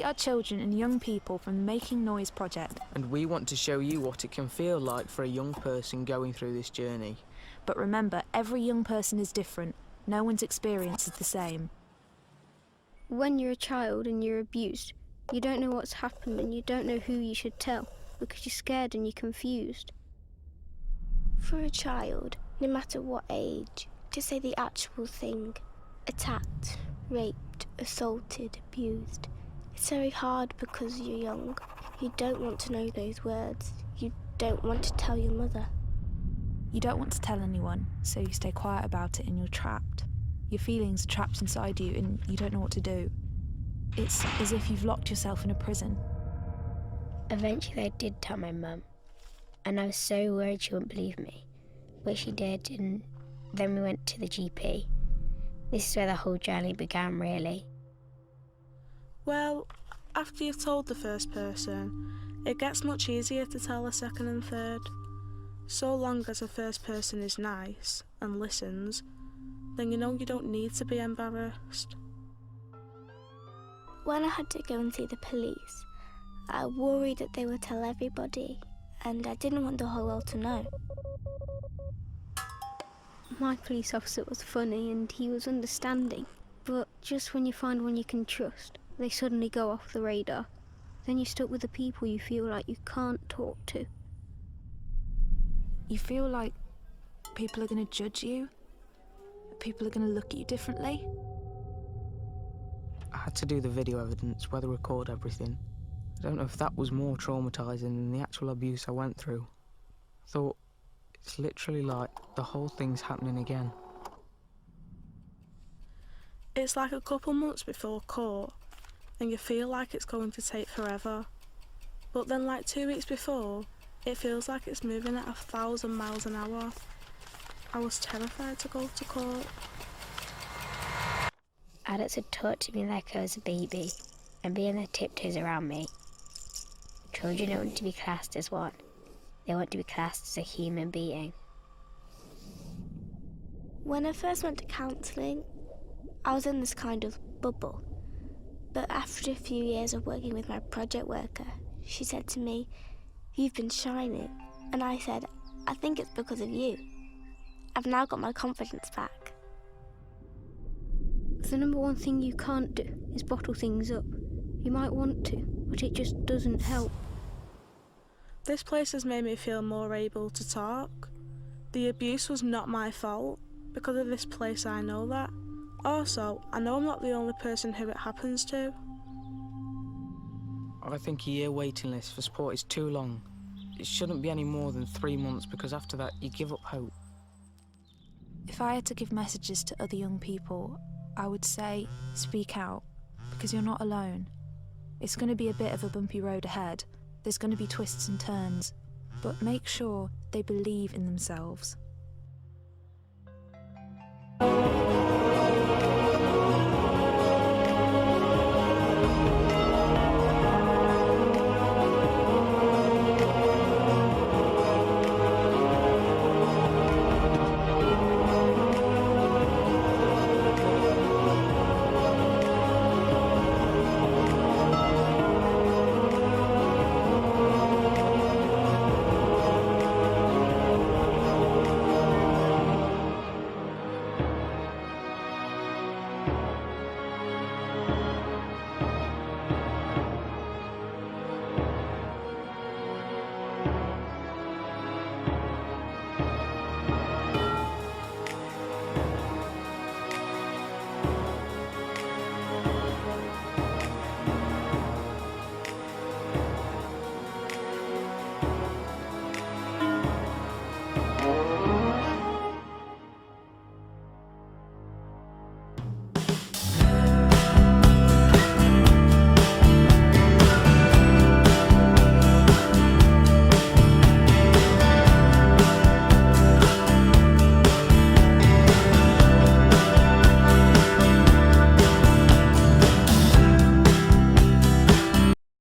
are children and young people from the Making Noise project. And we want to show you what it can feel like for a young person going through this journey. But remember, every young person is different. No one's experience is the same. When you're a child and you're abused, you don't know what's happened and you don't know who you should tell because you're scared and you're confused. For a child, no matter what age, to say the actual thing, attacked, raped, assaulted, abused, it's very hard because you're young. You don't want to know those words. You don't want to tell your mother. You don't want to tell anyone, so you stay quiet about it and you're trapped. Your feelings are trapped inside you and you don't know what to do. It's as if you've locked yourself in a prison. Eventually I did tell my mum, and I was so worried she wouldn't believe me, but she did, and then we went to the GP. This is where the whole journey began, really. Well, after you've told the first person, it gets much easier to tell the second and third. So long as the first person is nice and listens, then you know you don't need to be embarrassed. When I had to go and see the police, I worried that they would tell everybody, and I didn't want the whole world to know. My police officer was funny and he was understanding, but just when you find one you can trust, they suddenly go off the radar. Then you're stuck with the people you feel like you can't talk to. You feel like people are going to judge you? People are going to look at you differently? I had to do the video evidence, where they record everything. I don't know if that was more traumatising than the actual abuse I went through. I thought, it's literally like the whole thing's happening again. It's like a couple months before court, and you feel like it's going to take forever. But then like 2 weeks before, it feels like it's moving at 1,000 miles an hour. I was terrified to go to court. Adults would talk to me like I was a baby and be on their tiptoes around me. Children don't want to be classed as one. They want to be classed as a human being. When I first went to counselling, I was in this kind of bubble. But after a few years of working with my project worker, she said to me, "You've been shining." And I said, "I think it's because of you. I've now got my confidence back." The number one thing you can't do is bottle things up. You might want to, but it just doesn't help. This place has made me feel more able to talk. The abuse was not my fault. Because of this place, I know that. Also, I know I'm not the only person who it happens to. I think a year waiting list for support is too long. It shouldn't be any more than 3 months, because after that, you give up hope. If I had to give messages to other young people, I would say, speak out, because you're not alone. It's going to be a bit of a bumpy road ahead. There's going to be twists and turns, but make sure they believe in themselves.